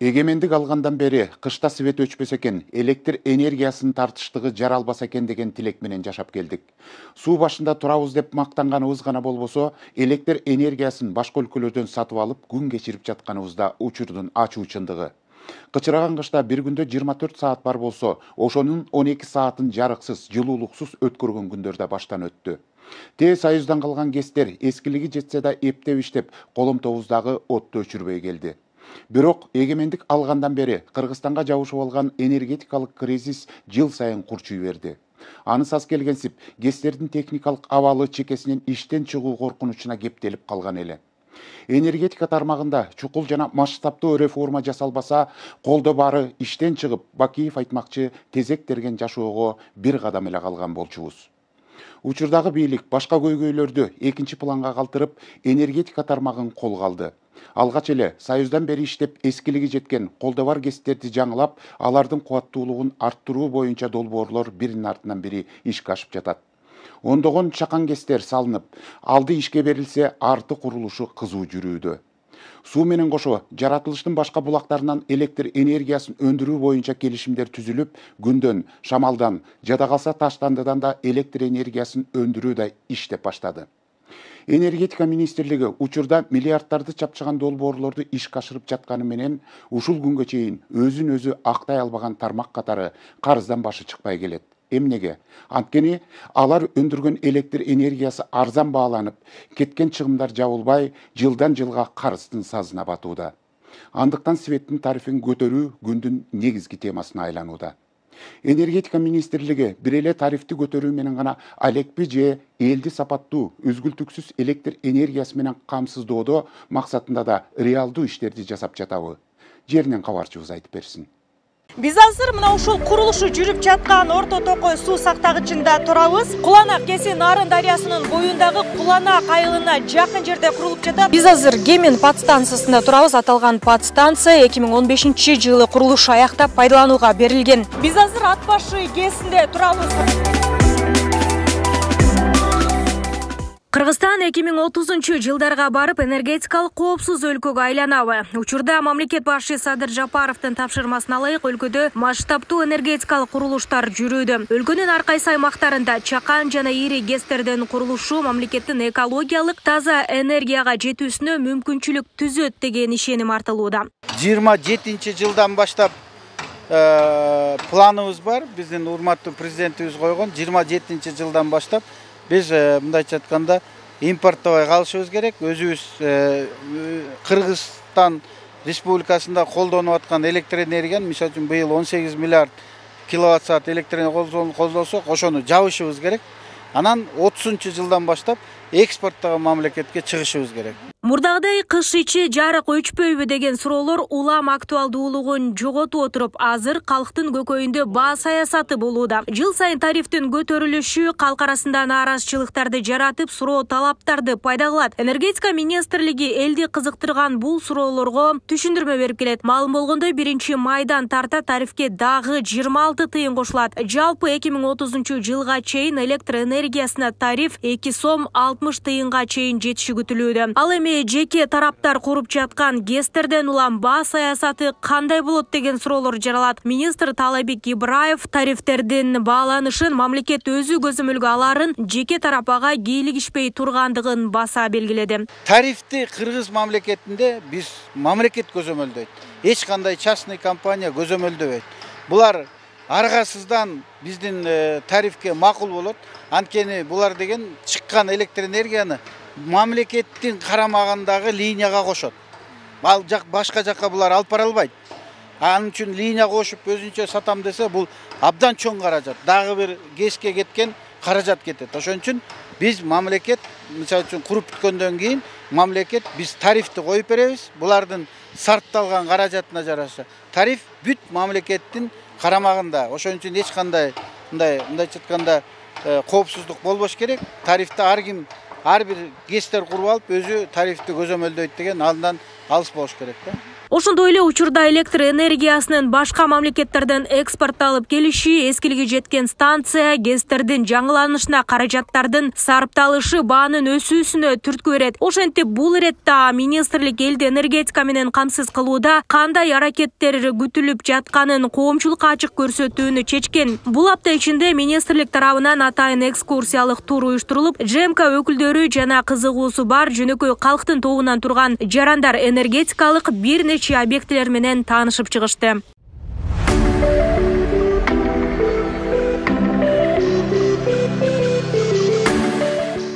Эгемендик алгандан бери кышта свет өчпөсө экен, электр энергиясынын тартыштыгы жаралбаса экен деген тилек менен жашап келдик. Суу башында турабыз деп мактанганыбыз гана болбосо, электр энергиясын башка өлкөлөрдөн сатып алып күн кечирип жатканыбызда учурдун ачуу чындыгы. Кычыраган кышта бир күндө 24 саат бар болсо, ошонун 12 саатын жарыксыз, жылуулуксуз өткөргөн күндөр да баштан өттү. Союздан калган гестер эскилиги жетсе да эптеп иштеп, коломтобуздагы отту өчүрбөй келди. Бирок эгемендик алгандан бери Кыргызстанга жабышып алган энергетикалык кризис жыл сайын курчуй берди. Анысас келгенсип, гестердин техникалык абалы чекесинен иштен чыгуу коркунучуна кептелип калган эле. Энергетика тармагында чукул жана масштабдуу реформа жасалбаса, колдо бары иштен чыгып, Бакиев айтмакчы, тезектерген жашоого бир кадам эле калган болчубуз. Учурдагы бийлик башка көйгөйлөрдү экинчи планга калтырып, энергетика тармагын колго алды. Алгач эле Союздан бери иштеп эскилиги жеткен колдо бар гестерди жаңылап, алардын кубаттуулугун арттыруу боюнча долбоорлор биринин артынан бири ишке ашып жатат. Ондогон чакан гестер салынып, алды ишке берилсе, арты курулушу кызуу жүрүүдө. Суу менен кошо жаратылыштын башка булактарынан электр энергиясын өндүрүү боюнча келишимдер түзүлүп, күндөн, шамалдан, жада калса таштандыдан да электр энергиясын өндүрүү да иштеп баштады. Энергетика министрлиги учурда миллиарддарды чапчыган долбоорлорду ишке ашырып жатканы менен ушул күнгө чейин өзүн өзү актай албаган тармак катары карыздан башы чыкпай келет. Эмнеге? Анткени алар өндүргөн электр энергиясы арзан бааланып, кеткен чыгымдар жабылбай, жылдан жылга карыздын сазына батууда. Андыктан светтин тарифин көтөрүү күндүн негизги темасына айланууда. Энергетика министрлиги бир эле тарифти көтөрүү менен гана алекпи же элди сапаттуу, үзгүлтүксүз электр энергиясы менен камсыздоодо максатында да реалдуу иштерди жасап жатабы? Жеринен кабарчыбыз айтып берсин. Биз азыр мына ушул курулушу жүрүп жаткан Орто Токой суу сактагычында турабыз. Куланак Кесин Нарын дарыясынын боюндагы Куланак айылына жакын жерде курулуп жатат. Биз азыр Кемин подстанциясында турабыз. Аталган подстанция 2015-жылы курулуш аяктап пайдаланууга берилген. Биз азыр ат башы КЭСинде турабыз. Кыргызстан 2030-жылдарга барып энергетикалык коопсуз өлкөгө айланабы. Учурда мамлекет башы Садыр Жапаровдун тапшырмасына ылайык өлкөдө масштабдуу энергетикалык курулуштар жүрүүдө. Өлкөнүн ар кайсы аймактарында чакан жана ири гестердин курулушу мамлекеттин экологиялык таза энергияга жетүүсүнө мүмкүнчүлүк түзөт деген ишеним артылууда. 27-жылдан баштап планыбыз бар. Биздин урматтуу президентибиз койгон 27-жылдан баштап biz мындайча айтканда импорттобой калышыбыз керек. Өзүбүз Кыргызстан Республикасында колдонуп аткан электр энергияны, мисалы үчүн быйыл 18 миллиард киловатт саат электр энергияны колдосок, ошону жабышыбыз керек. Анан 30-жылдан баштап экспорттогон мамлекетке чыгышыбыз керек. Мурдагыдай кыш ичи жарык өчпөйбү деген суроолор улам актуалдуулугун жоготуп отуруп, азыр калктын көкөйүндө баа саясаты болууда. Жыл сайын тарифтин көтөрүлүшү калк арасында нааразычылыктарды жаратып, суроо талаптарды пайда кылат. Энергетика министрлиги элди кызыктырган бул суроолорго түшүндүрмө берип келет. Маалым болгондой, 1-майдан тарта тарифке дагы 26 тыйын кошулат. Жалпы 2030-жылга чейин электр энергиясына тариф 2 сом 60 тыйынга чейин жетиши күтүлүүдө. Ал эми жеке тараптар куруп жаткан гестерден улам баа саясаты кандай болот деген суроолор жаралат. Министр Таалайбек Ибраев тарифтердин бааланышын мамлекет өзү көзөмөлгө аларын, жеке тарапага кийлигишпей тургандыгын баса белгиледи. Тарифти Кыргыз мамлекетинде биз мамлекет көзөмөлдөйт. Эч кандай частный компания көзөмөлдөбөйт. Булар аргасыздан биздин тарифке макул болот. Анткени булар деген чыккан электр энергияны мамлекеттин карамагындагы линияга кошот. Ал жак башка жакка булар алып бара албайт. Анын үчүн линия кошуп өзүнчө сатам десе, бул абдан чоң каражат. Дагы бир КЭСке кеткен каражат кетет. Ошон үчүн биз мамлекет, мисалы үчүн куруп бүткөндөн кийин мамлекет биз тарифти коюп беребиз. Булардын сарпталган каражатына жараша тариф бүт мамлекеттин карамагында. Ошон үчүн эч кандай мындайча айтканда коопсуздук болбош керек. Тарифти ар бир гестер куруп алып өзү тарифти көзөмөлдөйт деген андан алыс болуш керек да. Ошондой эле учурда электр энергиясынын башка мамлекеттерден экспортталып келиши, эскилиги жеткен станция, ГЭСтердин жаңыланышына каражаттардын сарпталышы баанын өсүүсүнө түрткү берет. Ошентип бул иретте министрлик элди энергетика менен камсыз кылууда кандай аракеттер күтүлүп жатканын коомчулукка ачык көрсөтүүнү чечкен. Бул апта ичинде министрлик тарабынан атайын экскурсиялык тур уюштурулуп, ЖМК өкүлдөрү жана кызыгуусу бар жөнөкөй калктын тобунан турган жарандар энергетикалык бир нече объектилер менен таанышып чыгышты.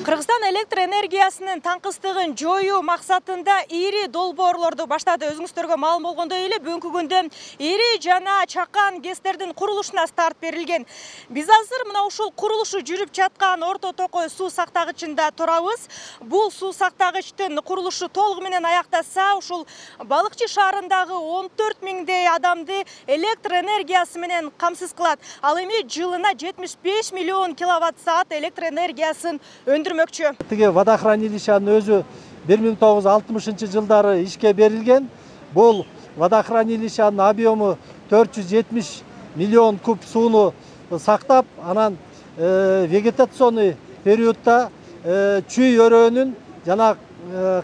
Кыргызстан электр энергиясынын таңкыстыгын жоюу максатында ири долбоорлорду баштады. Өзүңүздөргө маалым болгондой эле бүгүнкү күндө ири жана чакан ГЭСтердин курулушуна старт берилген. Биз азыр мына ушул курулушу жүрүп жаткан Орто Токой суу сактагычында турабыз. Бул суу сактагычтын курулушу толугу менен аяктаса, ушул Балыкчы шаарындагы 14 миңдей адамды электр энергиясы менен камсыз кылат. Ал эми жылына 75 миллион киловатт саат электр энергиясын өндүрмөкчү. Тиги водохранилищанын өзү 1960 жылдары ишке берилген. Бул водохранилищанын объему 470 миллион куб сууну сактап, анан вегетационный периодта чүй өрөөнүн жана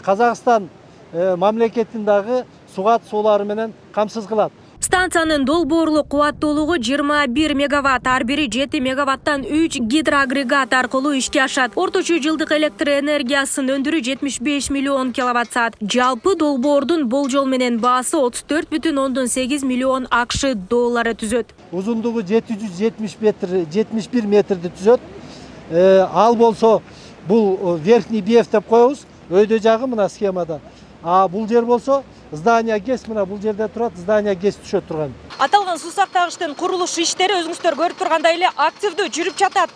Казакстан мамлекетиндагы сугат суулары менен камсыз кылат. Станциянын долбоорлук кубаттуулугу 21 мегаватт, ар бири 7 мегаваттан 3 гидроагрегат аркылуу ишке ашат. Орточо жылдык электр энергиясын өндүрүү 75 миллион киловатт саат. Жалпы долбоордун болжол менен баасы 34,8 миллион АКШ доллары түзөт. Узундугу 71 метрди түзөт. Ал болсо бул верхний беф деп коебуз. Өйдө жагы мына схемада. А бул жер болсо здание ГЭС мына бул жерде турат, здание ГЭС түшөт турган. Аталган суу сактагычтын курулуш иштери өзүңүздөр көрүп тургандай эле активдүү жүрүп жатат.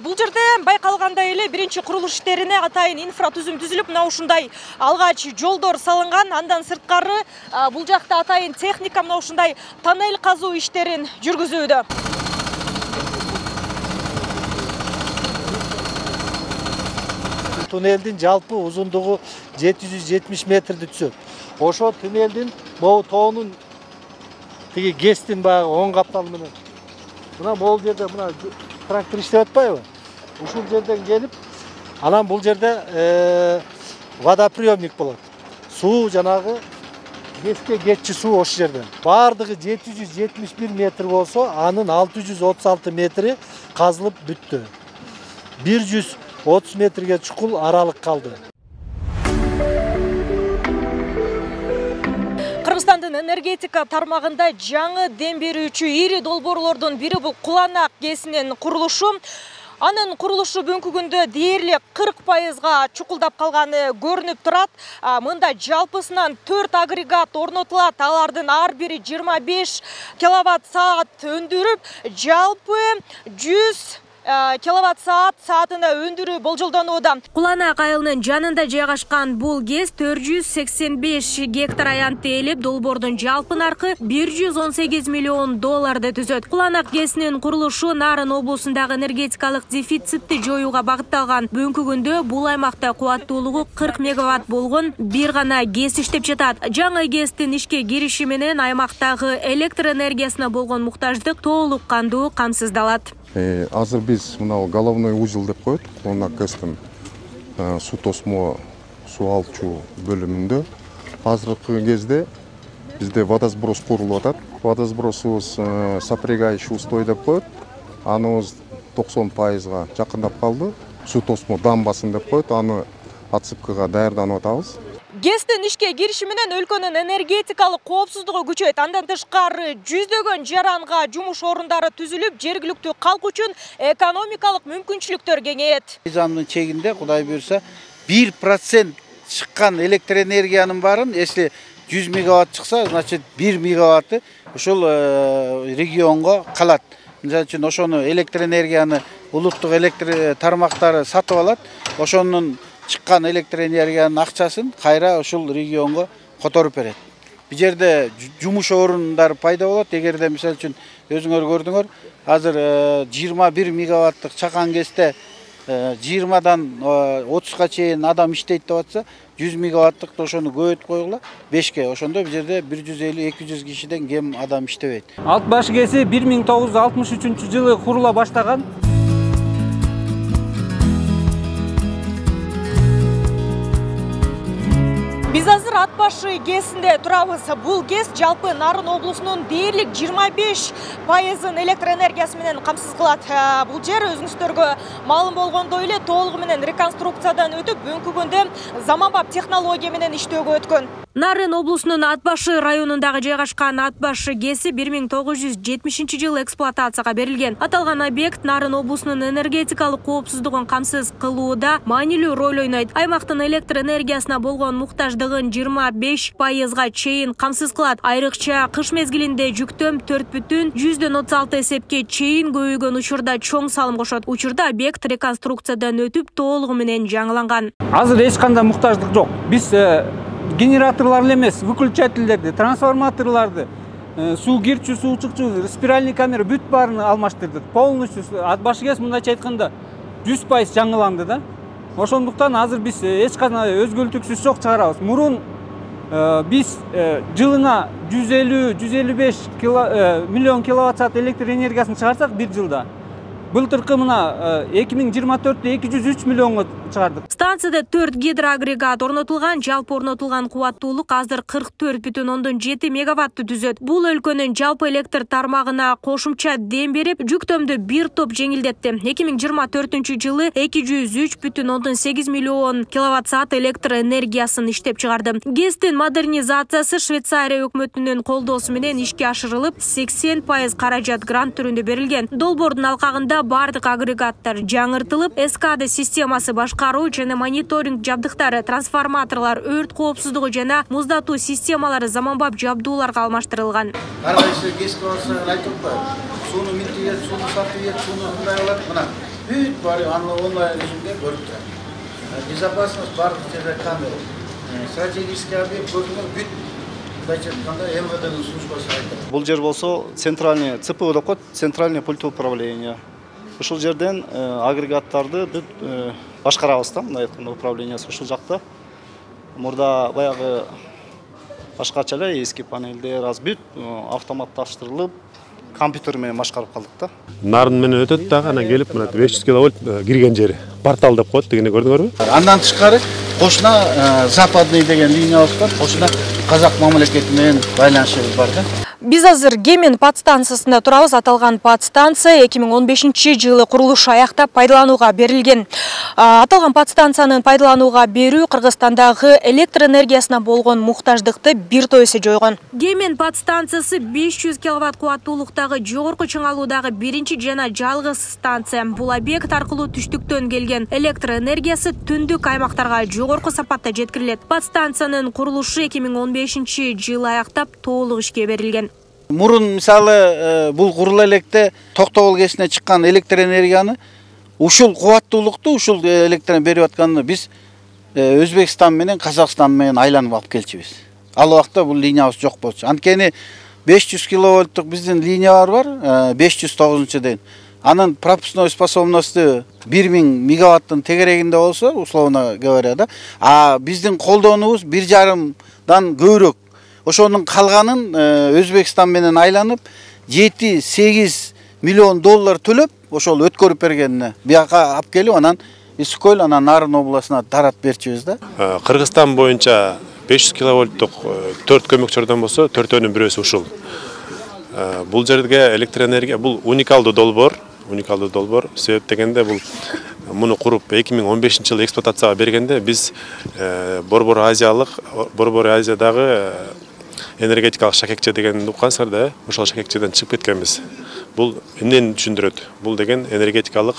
Бул жерде байкалгандай эле биринчи курулуш иштерине атайын инфра түзүм түзүлүп, мына ушундай алгач жолдор салынган. Андан сырткары бул жакта атайын техника мына ушундай тоннель казуу иштерин жүргүзүүдө. Туннелдин жалпы узундугу 770 метрди түзөт. Ошо туннелдин могу тоонун тиги ГЭСтин баягы оң капталы менен. Мына могул жерде мына трактор иштеп атпайбы? Ушул жерден келип, анан бул жерде водоприемник болот. Суу жанагы ГЭСке кетчи суу ошол жерден. Бардыгы 771 метр болсо, анын 636 метри казылып бүттү. 130 метрге чукул аралык калды. Кыргызстандын энергетика тармагында жаңы дем берүүчү ири долбоорлордун бири бул Куланак ГЭСинин курулушу. Анын курулушу бүгүнкү күндө дээрлик 40%га чукулдап калганы көрүнүп турат. Мында жалпысынан 4 агрегат орнотулат. Алардын ар бири 25 киловатт саат өндүрүп, жалпы 100 киловатт саатына өндүрүү болжолдонууда. Куланак айылынын жанында жайгашкан бул ГЭС 485 гектар аянтты ээлеп, долбоордун жалпы наркы 118 миллион долларды түзөт. Куланак ГЭСинин курулушу Нарын облусундагы энергетикалык дефицитти жоюуга багытталган. Бүгүнкү күндө бул аймакта кубаттуулугу 40 мегаватт болгон бир гана ГЭС иштеп жатат. Жаңы ГЭСтин ишке кириши менен аймактагы электр энергиясына болгон муктаждык толук кандуу камсыздалат. Азыр биз мына головной узел деп коет, Куланак ГЭСтин суу тосмо, суу алчу бөлүмүндө. Азыркы кезде бизде водосброс курулуп атат. Водосбросубуз сопрягающий устой деп коет. Аныбыз 90%га жакындап калды. Суу тосмо дамбасын деп коет, аны отсыпкага даярданып атабыз. ГЭСтин ишке кириши менен өлкөнүн энергетикалык коопсуздугу күчөйт. Андан тышкары жүздөгөн жаранга жумуш орундары түзүлүп, жергиликтүү калк үчүн экономикалык мүмкүнчүлүктөр кеңейет. Мыйзамдын чегинде, Кудай буйрса, 1% чыккан электр энергиянын барын, если 100 мегаватт чыкса, значит 1 мегаватты ушул регионго калат. Мисалы үчүн ошону электр энергияны улуттук электр тармактары сатып алат. Ошонун чыккан электр энергиянын акчасын кайра ушул регионго которуп берет. Бул жерде жумуш орундары пайда болот. Эгерде мисалы үчүн өзүңөр көрдүңөр, азыр 21 мегаваттык чакан ГЭСте 20-дан 30-га чейин адам иштейт деп атса, 100 мегаваттык ошону көбөйтүп койгула 5ке. Ошондо бул жерде 150-200 кишиден кем адам иштебейт. Ат баш кээси 1963-жылы курула баштаган. Биз азыр Ат башы КЭСинде турабыз. Бул КЭС жалпы Нарын облусунун дээрлик 25% электр энергиясы менен камсыз кылат. Бул жер өзүңүздөргө маалым болгондой эле толугу менен реконструкциядан өтүп, бүгүнкү күндө заманбап технология менен иштөөгө өткөн. Нарын облусунун Ат башы районундагы жайгашкан Ат башы КЭСи 1970-жылы эксплуатацияга берилген. Аталган объект Нарын облусунун энергетикалык коопсуздугун камсыз кылууда маанилүү роль ойнойт. Аймактын электр энергиясына болгон муктаждыгын 25%га чейин камсыз кылат. Айрыкча кыш мезгилинде жүктөм 4,36 эсепке чейин көбөйгөн учурда чоң салым кошот. Учурда объект реконструкциядан өтүп толугу менен жаңыланган. Азыр эч кандай муктаждык жок. Биз генераторлар эмес, выключательдерди, трансформаторларды, суу кирчү, суу чыкчу, спиральный камера бүт баарын алмаштырдык. Полностью Ат башы КЭС мындайча айтканда 100% жаңыланды да. Ошондуктан азыр биз эч кандай өзгөлтүксүз жок чыгарабыз. Мурун биз жылына 150-155 миллион киловатт-саат электр энергиясын чыгарсак бир жылда. Былтыркы мына 2024-те 203 миллионго чыгардык. Станцияда 4 гидроагрегат орнотулган, жалпы орнотулган кубаттуулук азыр 44,7 мегаваттты түзөт. Бул өлкөнүн жалпы электр тармагына кошумча дем берип, жүктөмдү бир топ жеңилдетти. 2024-жылы 203,8 миллион киловатт-саат электр энергиясын иштеп чыгарды. КЭСтин модернизациясы Швейцария өкмөтүнүн колдоосу менен ишке ашырылып, 80% каражат грант түрүндө берилген. Долбоордун алкагында бардык агрегаттар жаңыртылып, эскада системасы башкаруу жана мониторинг жабдыктары, трансформаторлар, өрт коопсуздугу жана муздатуу системалары заманбап жабдууларга алмаштырылган. Ар кайсы КЭСке барса айтып коет. Сууну минтиге, сууну сатып, сууну мындай алат, мына бүт баары онлайн режимде көрүп турат. Безопасность бардык жерде камера. Стратегический объект көрүнгөн бүт мындайча айтканда МВДнын службасы айтат. Бул жер болсо центральный ЦПУ деп коет, центральный пульт управления. Ушул жерден агрегаттарды бүт башкарабыз да, мындай айтканда управлениясы ушул жакта. Мурда баягы башкача эле эски панелдер аз бүт автоматташтырылып, компьютер менен башкарып калдык да. Нарын менен өтөт дагы, анан келип мына 500 киловольт кирген жери. Портал деп коет, дегенди көрдүңөрбү? Андан тышкары кошуна западный деген линиябыз бар. Кошуна казак мамлекети менен байланышыбыз бар да. Биз азыр Кемен подстанциясында турабыз. Аталган подстанция 2015-жылы курулушу аяктап пайдаланууга берилген. Аталган подстанциянын пайдаланууга берүү Кыргызстандагы электр энергиясына болгон муктаждыкты бир топ эсе жойгон. Кемен подстанциясы 500 киловатт кубаттуулуктагы жогорку чыңалуудагы биринчи жана жалгыз станция. Бул объект аркылуу түштүктөн келген электр энергиясы түндүк аймактарга жогорку сапатта жеткирилет. Подстанциянын курулушу 2015-жылы аяктап толук ишке берилген. Мурун мисалы бул курула электе Токтобол КЭСине чыккан электр энергияны ушул кубаттуулукту, ушул электрден берип атканды биз Өзбекстан менен Казакстан менен айланып алып келчүбүз. Ал убакта бул линиябыз жок болчу. Анткени 500 киловольттук биздин линиялар бар, 509 деген. Анын пропускной способностью 1000 мегаваттын тегерегинде болсо, условно говоря, да. А биздин колдонуубуз 1,5дан көбүрөөк. Ошонун калганын Өзбекстан менен айланып 7-8 миллион доллар төлөп, ошол өткөрүп бергенине бияка алып келип, анан Искөл, анан Нарын областына таратып берчүбүз да. Кыргызстан боюнча 500 киловольттук 4 көмөкчөрдөн болсо, 4-өнүн бирөөсү ушул. Бул жерге электр энергия, бул уникалдуу долбоор. Себеп дегенде бул муну куруп 2015-жылы эксплуатацияга бергенде биз Борбор Азиядагы энергетикалык шакекче дегенди уккансыздар да, ошол шакекчеден чыгып кеткенбиз. Бул эмнени түшүндүрөт? Бул деген энергетикалык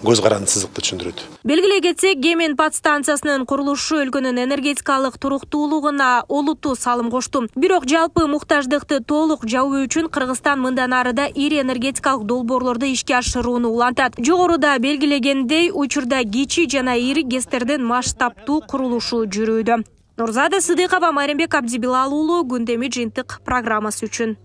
көз каранды сызыкты түшүндүрөт. Белгилей кетсек, Кемен подстанциясынын курулушу өлкөнүн энергетикалык туруктуулугуна олуттуу салым кошту. Бирок жалпы муктаждыкты толук жабуу үчүн Кыргызстан мындан арыда ири энергетикалык долбоорлорду ишке ашырууну улантат. Жогоруда белгилегендей, учурда кичи жана ири КЭСтердин масштабтуу курулушу жүрүүдө. Нурзада Сыдыкова, Майрамбек Абдибилал уулу, Күндөмү жыйынтык программасы үчүн.